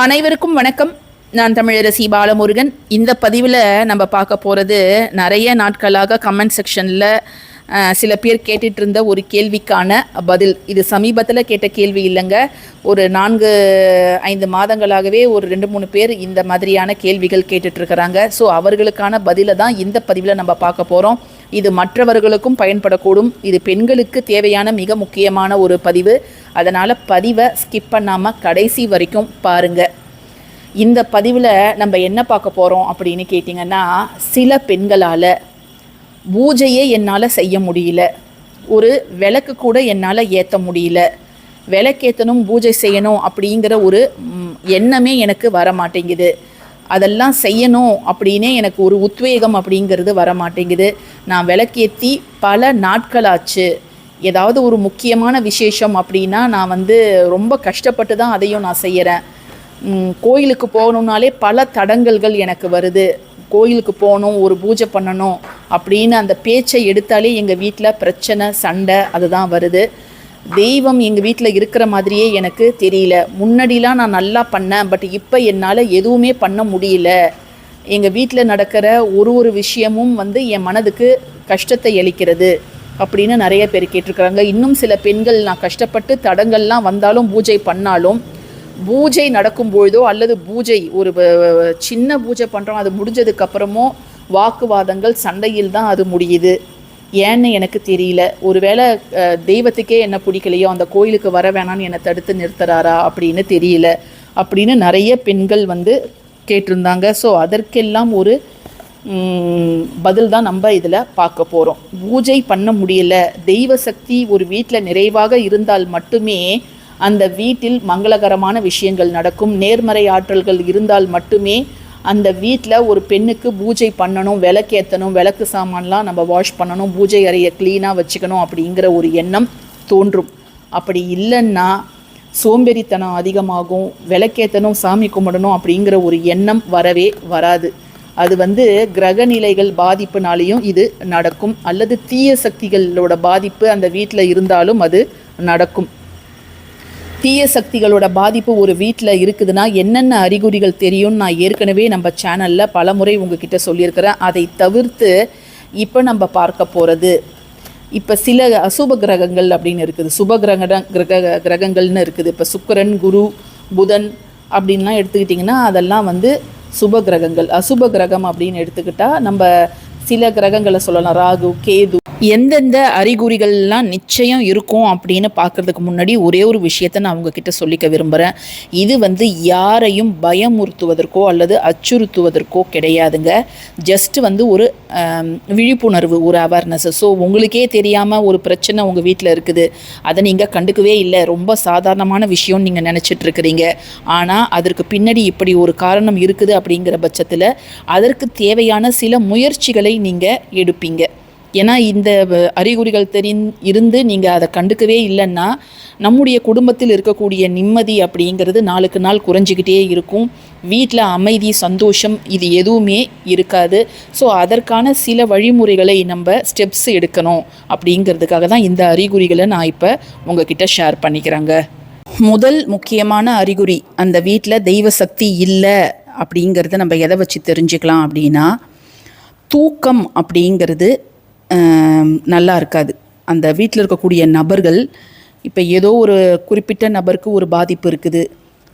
அனைவருக்கும் வணக்கம். நான் தமிழரசி பாலமுருகன். இந்த பதிவில் நம்ம பார்க்க போகிறது நிறைய நாட்களாக கமெண்ட் செக்ஷனில் சில பேர் கேட்டுட்டு இருந்த ஒரு கேள்விக்கான பதில். இது சமீபத்தில் கேட்ட கேள்வி இல்லைங்க. ஒரு 4-5 மாதங்களாகவே ஒரு 2-3 பேர் இந்த மாதிரியான கேள்விகள் கேட்டுட்ருக்கிறாங்க. ஸோ அவர்களுக்கான பதிலை தான் இந்த பதிவில் நம்ம பார்க்க போகிறோம். இது மற்றவர்களுக்கும் பயன்படக்கூடும். இது பெண்களுக்கு தேவையான மிக முக்கியமான ஒரு பதிவு. அதனால் பதிவை ஸ்கிப் பண்ணாமல் கடைசி வரைக்கும் பாருங்கள். இந்த பதிவில் நம்ம என்ன பார்க்க போகிறோம் அப்படின்னு கேட்டிங்கன்னா, சில பெண்களால் பூஜையே என்னால் செய்ய முடியல, ஒரு விளக்கு கூட என்னால் ஏற்ற முடியல, விளக்கேற்றணும் பூஜை செய்யணும் அப்படிங்கிற ஒரு எண்ணமே எனக்கு வர மாட்டேங்குது, அதெல்லாம் செய்யணும் அப்படின்னே எனக்கு ஒரு உத்வேகம் அப்படிங்கிறது வர மாட்டேங்குது, நான் விளக்கேற்றி பல நாட்களாச்சு, ஏதாவது ஒரு முக்கியமான விசேஷம் அப்படின்னா நான் ரொம்ப கஷ்டப்பட்டு தான் அதையும் நான் செய்கிறேன், கோயிலுக்கு போகணுன்னாலே பல தடங்கல்கள் எனக்கு வருது, கோயிலுக்கு போகணும் ஒரு பூஜை பண்ணணும் அப்படின்னு அந்த பேச்சை எடுத்தாலே எங்கள் வீட்டில் பிரச்சனை சண்டை அதுதான் வருது. தெய்வம் எங்கள் வீட்டில் இருக்கிற மாதிரியே எனக்கு தெரியல. முன்னாடிலாம் நான் நல்லா பண்ணேன், பட் இப்போ என்னால் எதுவுமே பண்ண முடியல. எங்கள் வீட்டில் நடக்கிற ஒரு விஷயமும் என் மனதுக்கு கஷ்டத்தை அளிக்கிறது அப்படின்னு நிறைய பேர் கேட்டிருக்கிறாங்க. இன்னும் சில பெண்கள் நான் கஷ்டப்பட்டு தடங்கள்லாம் வந்தாலும் பூஜை பண்ணாலும் பூஜை நடக்கும்பொழுதோ அல்லது பூஜை ஒரு சின்ன பூஜை பண்ணுறோம் அது முடிஞ்சதுக்கப்புறமோ வாக்குவாதங்கள் சண்டையில் தான் அது முடியுது. ஏன்னு எனக்கு தெரியல. ஒருவேளை தெய்வத்துக்கே என்ன பிடிக்கலையோ, அந்த கோயிலுக்கு வர வேணான்னு என்னை தடுத்து நிறுத்துறாரா அப்படின்னு தெரியல அப்படின்னு நிறைய பெண்கள் கேட்டிருந்தாங்க. ஸோ அதற்கெல்லாம் ஒரு பதில் தான் நம்ம இதில் பார்க்க போகிறோம். பூஜை பண்ண முடியல, தெய்வ சக்தி ஒரு வீட்டில் நிறைவாக இருந்தால் மட்டுமே அந்த வீட்டில் மங்களகரமான விஷயங்கள் நடக்கும். நேர்மறை ஆற்றல்கள் இருந்தால் மட்டுமே அந்த வீட்டில் ஒரு பெண்ணுக்கு பூஜை பண்ணணும், விளக்கேற்றணும், விளக்கு சாமான்லாம் நம்ம வாஷ் பண்ணணும், பூஜை அறையை க்ளீனாக வச்சுக்கணும் அப்படிங்கிற ஒரு எண்ணம் தோன்றும். அப்படி இல்லைன்னா சோம்பேறித்தனம் அதிகமாகும். விளக்கேற்றணும், சாமி கும்பிடணும் அப்படிங்கிற ஒரு எண்ணம் வரவே வராது. அது கிரகநிலைகள் பாதிப்புனாலேயும் இது நடக்கும், அல்லது தீய சக்திகளோட பாதிப்பு அந்த வீட்டில் இருந்தாலும் அது நடக்கும். தீய சக்திகளோட பாதிப்பு ஒரு வீட்டில் இருக்குதுன்னா என்னென்ன அறிகுறிகள் தெரியும்னு நான் ஏற்கனவே நம்ம சேனலில் பல முறை உங்ககிட்ட சொல்லியிருக்கிறேன். அதை தவிர்த்து இப்போ நம்ம பார்க்க போகிறது, இப்போ சில அசுப கிரகங்கள் அப்படின்னு இருக்குது, சுப கிரகங்கள்னு இருக்குது. இப்போ சுக்கிரன், குரு, புதன் அப்படின்லாம் எடுத்துக்கிட்டிங்கன்னா அதெல்லாம் சுப கிரகங்கள். அசுப கிரகம் அப்படின்னு எடுத்துக்கிட்டால் நம்ம சில கிரகங்களை சொல்லலாம், ராகு, கேது. எந்தெந்த அறிகுறிகள்லாம் நிச்சயம் இருக்கும் அப்படின்னு பார்க்குறதுக்கு முன்னாடி ஒரே ஒரு விஷயத்தை நான் உங்ககிட்ட சொல்லிக்க விரும்புகிறேன். இது யாரையும் பயமுறுத்துவதற்கோ அல்லது அச்சுறுத்துவதற்கோ கிடையாதுங்க. ஜஸ்ட் ஒரு விழிப்புணர்வு, ஒரு அவேர்னஸ். ஸோ உங்களுக்கே தெரியாமல் ஒரு பிரச்சனை உங்கள் வீட்டில் இருக்குது, அதை நீங்கள் கண்டுக்கவே இல்லை, ரொம்ப சாதாரணமான விஷயம்னு நீங்கள் நினச்சிட்ருக்கிறீங்க. ஆனால் அதற்கு பின்னாடி இப்படி ஒரு காரணம் இருக்குது அப்படிங்கிற பட்சத்தில் அதற்கு தேவையான சில முயற்சிகளை நீங்கள் எடுப்பீங்க. ஏன்னா இந்த அறிகுறிகள் இருந்து நீங்கள் அதை கண்டுக்கவே இல்லைன்னா நம்முடைய குடும்பத்தில் இருக்கக்கூடிய நிம்மதி அப்படிங்கிறது நாளுக்கு நாள் குறைஞ்சிக்கிட்டே இருக்கும். வீட்டில் அமைதி, சந்தோஷம் இது எதுவுமே இருக்காது. ஸோ அதற்கான சில வழிமுறைகளை நம்ம ஸ்டெப்ஸ் எடுக்கணும் அப்படிங்கிறதுக்காக தான் இந்த அறிகுறிகளை நான் இப்போ உங்ககிட்ட ஷேர் பண்ணிக்கிறேங்க. முதல் முக்கியமான அறிகுறி, அந்த வீட்டில் தெய்வ சக்தி இல்லை அப்படிங்கிறத நம்ம எதை வச்சு தெரிஞ்சுக்கலாம் அப்படின்னா, தூக்கம் அப்படிங்கிறது நல்லா இருக்காது. அந்த வீட்டில் இருக்கக்கூடிய நபர்கள், இப்போ ஏதோ ஒரு குறிப்பிட்ட நபருக்கு ஒரு பாதிப்பு இருக்குது,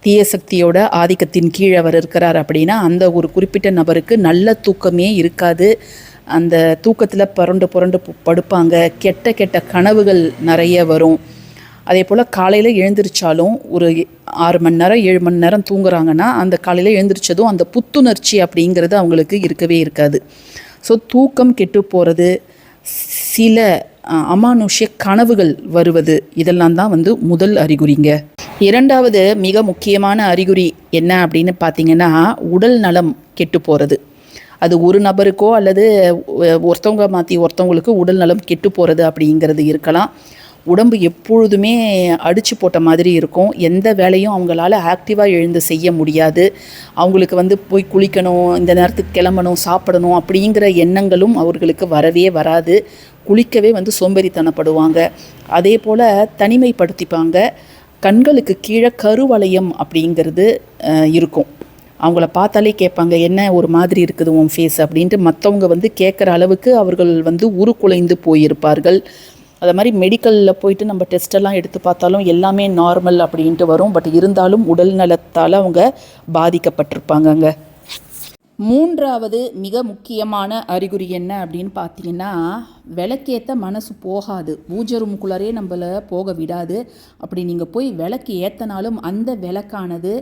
தீய சக்தியோட ஆதிக்கத்தின் கீழே அவர் இருக்கிறார் அப்படின்னா அந்த ஒரு குறிப்பிட்ட நபருக்கு நல்ல தூக்கமே இருக்காது. அந்த தூக்கத்தில் புரண்டு படுப்பாங்க, கெட்ட கனவுகள் நிறைய வரும். அதே போல் காலையில் எழுந்திரிச்சாலும் ஒரு 6 மணி நேரம் 7 மணி நேரம் தூங்குறாங்கன்னா அந்த காலையில் எழுந்திரிச்சதும் அந்த புத்துணர்ச்சி அப்படிங்கிறது அவங்களுக்கு இருக்கவே இருக்காது. ஸோ தூக்கம் கெட்டு போகிறது, சில அமானுஷ்ய கனவுகள் வருவது, இதெல்லாம் தான் முதல் அறிகுறிங்க. இரண்டாவது மிக முக்கியமான அறிகுறி என்ன அப்படின்னு பார்த்தீங்கன்னா, உடல் நலம் கெட்டு போகிறது. அது ஒரு நபருக்கோ அல்லது ஒருத்தவங்க மாற்றி ஒருத்தவங்களுக்கு உடல் நலம் கெட்டு போகிறது அப்படிங்கிறது இருக்கலாம். உடம்பு எப்பொழுதுமே அடித்து போட்ட மாதிரி இருக்கும். எந்த வேலையும் அவங்களால ஆக்டிவாக எழுந்து செய்ய முடியாது. அவங்களுக்கு போய் குளிக்கணும், இந்த நேரத்துக்கு கிளம்பணும், சாப்பிடணும் அப்படிங்கிற எண்ணங்களும் அவர்களுக்கு வரவே வராது. குளிக்கவே சோம்பேறித்தனப்படுவாங்க. அதே போல் தனிமைப்படுத்திப்பாங்க. கண்களுக்கு கீழே கருவளையம் அப்படிங்கிறது இருக்கும். அவங்கள பார்த்தாலே கேட்பாங்க, என்ன ஒரு மாதிரி இருக்குது உன் ஃபேஸ் அப்படின்ட்டு. மற்றவங்க வந்து கேட்குற அளவுக்கு அவர்கள் வந்து உருக்குலைந்து போயிருப்பார்கள். அது மாதிரி மெடிக்கலில் போயிட்டு நம்ம டெஸ்ட்டெல்லாம் எடுத்து பார்த்தாலும் எல்லாமே நார்மல் அப்படின்ட்டு வரும். பட் இருந்தாலும் உடல் நலத்தால் அவங்க பாதிக்கப்பட்டிருப்பாங்கங்க. மூன்றாவது மிக முக்கியமான அறிகுறி என்ன அப்படின்னு பார்த்தீங்கன்னா, விளக்கேற்ற மனசு போகாது. பூஜை ரூமுக்குள்ளாரே நம்மளை போக விடாது. அப்படி நீங்கள் போய் விளக்கு ஏற்றினாலும் அந்த விளக்கானது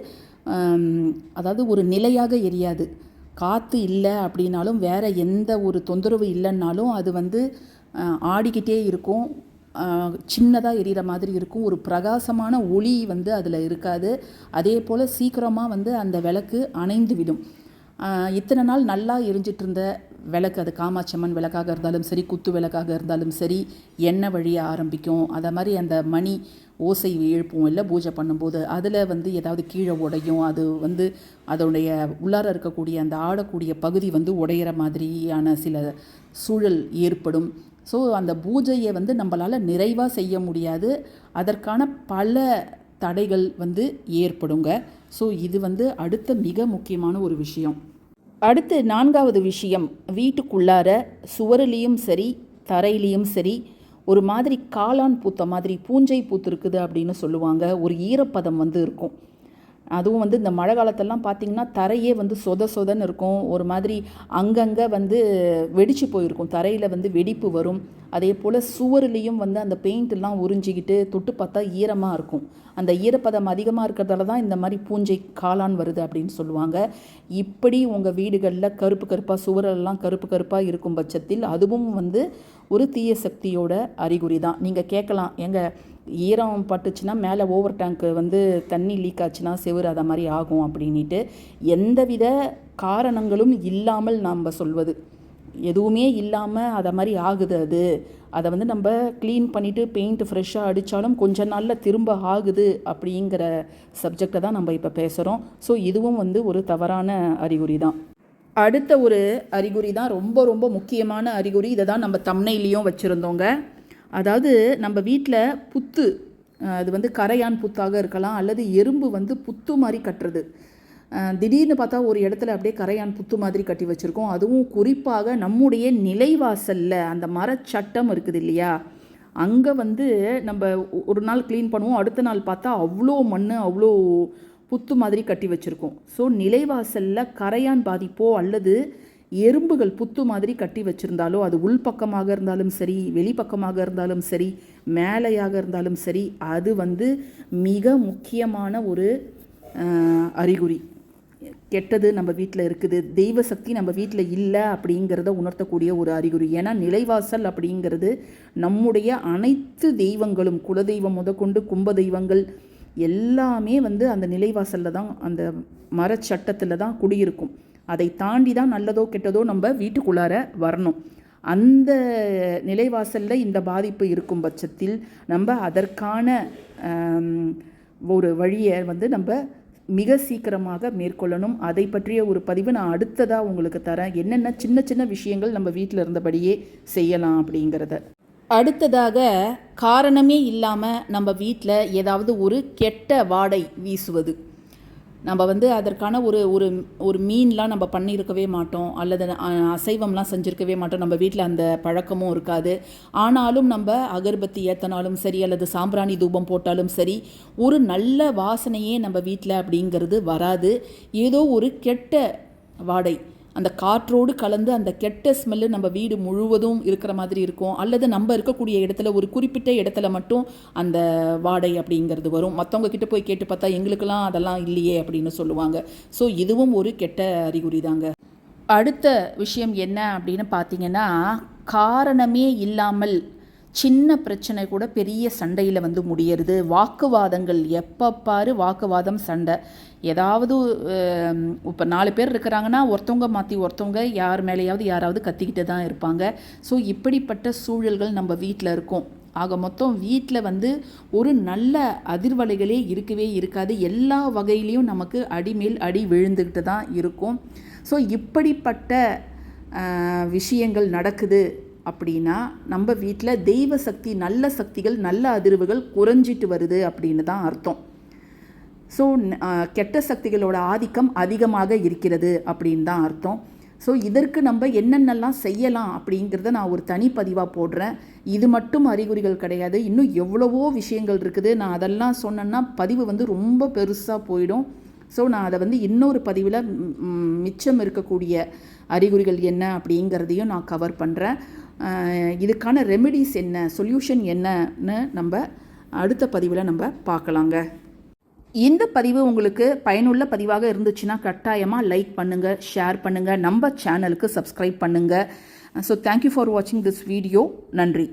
அதாவது ஒரு நிலையாக எரியாது. காற்று இல்லை அப்படின்னாலும், வேறு எந்த ஒரு தொந்தரவு இல்லைன்னாலும் அது வந்து ஆடிக்கிட்டே இருக்கும். சின்னதாக எரிகிற மாதிரி இருக்கும். ஒரு பிரகாசமான ஒளி வந்து அதில் இருக்காது. அதே போல் சீக்கிரமாக வந்து அந்த விளக்கு அணைந்து விடும். இத்தனை நாள் நல்லா எரிஞ்சிட்டு இருந்த விளக்கு, அது காமாட்சம்மன் விளக்காக இருந்தாலும் சரி, குத்து விளக்காக இருந்தாலும் சரி, எண்ணெய் வழிய ஆரம்பிக்கும். அதை மாதிரி அந்த மணி ஓசை எழுப்பும் இல்லை பூஜை பண்ணும்போது, அதில் வந்து ஏதாவது கீழே உடையும். அது வந்து அதோடைய உள்ளார இருக்கக்கூடிய அந்த ஆடக்கூடிய பகுதி வந்து உடையிற மாதிரியான சில சூழல் ஏற்படும். ஸோ அந்த பூஜையை வந்து நம்மளால் நிறைவாக செய்ய முடியாது. அதற்கான பல தடைகள் வந்து ஏற்படுங்க. ஸோ இது வந்து அடுத்த மிக முக்கியமான ஒரு விஷயம். அடுத்து 4வது விஷயம், வீட்டுக்குள்ளார சுவரிலையும் சரி தரையிலையும் சரி ஒரு மாதிரி காளான் பூத்த மாதிரி பூஞ்சை பூத்துருக்குது அப்படின்னு சொல்லுவாங்க. ஒரு ஈரப்பதம் வந்து இருக்கும். அதுவும் வந்து இந்த மழை காலத்தெல்லாம் பார்த்திங்கன்னா தரையே வந்து சொதன்னு இருக்கும். ஒரு மாதிரி அங்கங்கே வந்து வெடிச்சு போயிருக்கும். தரையில் வந்து வெடிப்பு வரும். அதே போல் சுவர்லேயும் வந்து அந்த பெயிண்ட்லாம் உறிஞ்சிக்கிட்டு தொட்டு பார்த்தா ஈரமாக இருக்கும். அந்த ஈரப்பதம் அதிகமாக இருக்கிறதால தான் இந்த மாதிரி பூஞ்சை காளான் வருது அப்படின்னு சொல்லுவாங்க. இப்படி உங்கள் வீடுகளில் கருப்பு கருப்பாக சுவரெல்லாம் கருப்பு கருப்பாக இருக்கும் பட்சத்தில் அதுவும் வந்து ஒரு தீய சக்தியோட அறிகுறி தான். நீங்கள் கேட்கலாம், எங்கள் ஈரம் பட்டுச்சுன்னா மேலே ஓவர் டேங்க்கு வந்து தண்ணி லீக் ஆச்சுன்னா செவுறு அதை மாதிரி ஆகும் அப்படின்ட்டு. எந்தவித காரணங்களும் இல்லாமல் நம்ம சொல்வது, எதுவுமே இல்லாமல் அதை மாதிரி ஆகுது. அதை வந்து நம்ம க்ளீன் பண்ணிவிட்டு பெயிண்ட் ஃப்ரெஷ்ஷாக அடித்தாலும் கொஞ்ச நாளில் திரும்ப ஆகுது அப்படிங்கிற சப்ஜெக்டை தான் நம்ம இப்போ பேசுகிறோம். ஸோ இதுவும் வந்து ஒரு தவறான அறிகுறி தான். அடுத்த ஒரு அறிகுறி தான் ரொம்ப ரொம்ப முக்கியமான அறிகுறி. இதை தான் நம்ம தம்ப்நெயிலையும் வச்சுருந்தோங்க. அதாவது நம்ம வீட்டில் புத்து, அது வந்து கரையான் புத்தாக இருக்கலாம், அல்லது எறும்பு வந்து புத்து மாதிரி கட்டுறது. திடீர்னு பார்த்தா ஒரு இடத்துல அப்படியே கரையான் புத்து மாதிரி கட்டி வச்சுருக்கோம். அதுவும் குறிப்பாக நம்முடைய நிலைவாசலில் அந்த மரச்சட்டம் இருக்குது இல்லையா, அங்கே வந்து நம்ம ஒரு நாள் க்ளீன் பண்ணுவோம், அடுத்த நாள் பார்த்தா அவ்வளோ மண் அவ்வளோ புத்து மாதிரி கட்டி வச்சுருக்கோம். ஸோ நிலைவாசலில் கரையான் பாதிப்போ அல்லது எறும்புகள் புத்து மாதிரி கட்டி வச்சுருந்தாலோ, அது உள்பக்கமாக இருந்தாலும் சரி, வெளிப்பக்கமாக இருந்தாலும் சரி, மேலையாக இருந்தாலும் சரி, அது வந்து மிக முக்கியமான ஒரு அறிகுறி. கெட்டது நம்ம வீட்டில் இருக்குது, தெய்வ சக்தி நம்ம வீட்டில் இல்லை அப்படிங்கிறத உணர்த்தக்கூடிய ஒரு அறிகுறி. ஏன்னா நிலைவாசல் அப்படிங்கிறது நம்முடைய அனைத்து தெய்வங்களும், குலதெய்வம் முதற்கொண்டு கும்ப தெய்வங்கள் எல்லாமே வந்து அந்த நிலைவாசலில் தான், அந்த மரச்சட்டத்தில் தான் குடியிருக்கும். அதை தாண்டி தான் நல்லதோ கெட்டதோ நம்ம வீட்டுக்குள்ளார வரணும். அந்த நிலைவாசலில் இந்த பாதிப்பு இருக்கும் பட்சத்தில் நம்ம அதற்கான ஒரு வழியை வந்து நம்ம மிக சீக்கிரமாக மேற்கொள்ளணும். அதை பற்றிய ஒரு பதிவு நான் அடுத்ததாக உங்களுக்கு தரேன். என்னென்ன சின்ன சின்ன விஷயங்கள் நம்ம வீட்டில் இருந்தபடியே செய்யலாம் அப்படிங்கிறத. அடுத்ததாக, காரணமே இல்லாமல் நம்ம வீட்டில் ஏதாவது ஒரு கெட்ட வாடை வீசுவது. நம்ம வந்து அதற்கான ஒரு ஒரு ஒரு மீன்லாம் நம்ம பண்ணியிருக்கவே மாட்டோம், அல்லது அசைவம்லாம் செஞ்சுருக்கவே மாட்டோம். நம்ம வீட்டில் அந்த பழக்கமும் இருக்காது. ஆனாலும் நம்ம அகர்பத்தி ஏற்றினாலும் சரி, அல்லது சாம்பிராணி தூபம் போட்டாலும் சரி, ஒரு நல்ல வாசனையே நம்ம வீட்டில் அப்படிங்கிறது வராது. ஏதோ ஒரு கெட்ட வாடை அந்த காற்றோடு கலந்து அந்த கெட்ட ஸ்மெல்லு நம்ம வீடு முழுவதும் இருக்கிற மாதிரி இருக்கும். அல்லது நம்ம இருக்கக்கூடிய இடத்துல ஒரு குறிப்பிட்ட இடத்துல மட்டும் அந்த வாடை அப்படிங்கிறது வரும். மற்றவங்க கிட்ட போய் கேட்டு பார்த்தா எங்களுக்கெல்லாம் அதெல்லாம் இல்லையே அப்படின்னு சொல்லுவாங்க. ஸோ இதுவும் ஒரு கெட்ட அறிகுறி தாங்க. அடுத்த விஷயம் என்ன அப்படின்னு பார்த்தீங்கன்னா, காரணமே இல்லாமல் சின்ன பிரச்சனை கூட பெரிய சண்டையில் வந்து முடியறது. வாக்குவாதங்கள், எப்போ பாரு வாக்குவாதம், சண்டை. ஏதாவது இப்போ 4 பேர் இருக்கிறாங்கன்னா ஒருத்தவங்க மாற்றி ஒருத்தவங்க யார் மேலேயாவது யாராவது கத்திக்கிட்டு தான் இருப்பாங்க. ஸோ இப்படிப்பட்ட சூழல்கள் நம்ம வீட்டில் இருக்கும். ஆக மொத்தம் வீட்டில் வந்து ஒரு நல்ல அதிர்வலைகளே இருக்கவே இருக்காது. எல்லா வகையிலையும் நமக்கு அடிமேல் அடி விழுந்துக்கிட்டு தான் இருக்கும். ஸோ இப்படிப்பட்ட விஷயங்கள் நடக்குது அப்படின்னா நம்ம வீட்டில் தெய்வ சக்தி, நல்ல சக்திகள், நல்ல அதிர்வுகள் குறைஞ்சிட்டு வருது அப்படின்னு தான் அர்த்தம். ஸோ கெட்ட சக்திகளோட ஆதிக்கம் அதிகமாக இருக்கிறது அப்படின்னு தான் அர்த்தம். ஸோ இதற்கு நம்ம என்னென்னலாம் செய்யலாம் அப்படிங்கிறத நான் ஒரு தனிப்பதிவாக போடுறேன். இது மட்டும் அறிகுறிகள் கிடையாது, இன்னும் எவ்வளவோ விஷயங்கள் இருக்குது. நான் அதெல்லாம் சொன்னேன்னா பதிவு ரொம்ப பெருசாக போயிடும். ஸோ நான் அதை இன்னொரு பதிவில் மிச்சம் இருக்கக்கூடிய அறிகுறிகள் என்ன அப்படிங்கிறதையும் நான் கவர் பண்ணுறேன். இதுக்கான ரெமெடிஸ் என்ன, சொல்யூஷன் என்னன்னு நம்ம அடுத்த பதிவில் நம்ம பார்க்கலாங்க. இந்த பதிவு உங்களுக்கு பயனுள்ள பதிவாக இருந்துச்சுன்னா கட்டாயமாக லைக் பண்ணுங்கள், ஷேர் பண்ணுங்கள், நம்ம சேனலுக்கு சப்ஸ்கிரைப் பண்ணுங்கள். ஸோ தேங்க்யூ ஃபார் வாட்சிங் திஸ் வீடியோ. நன்றி.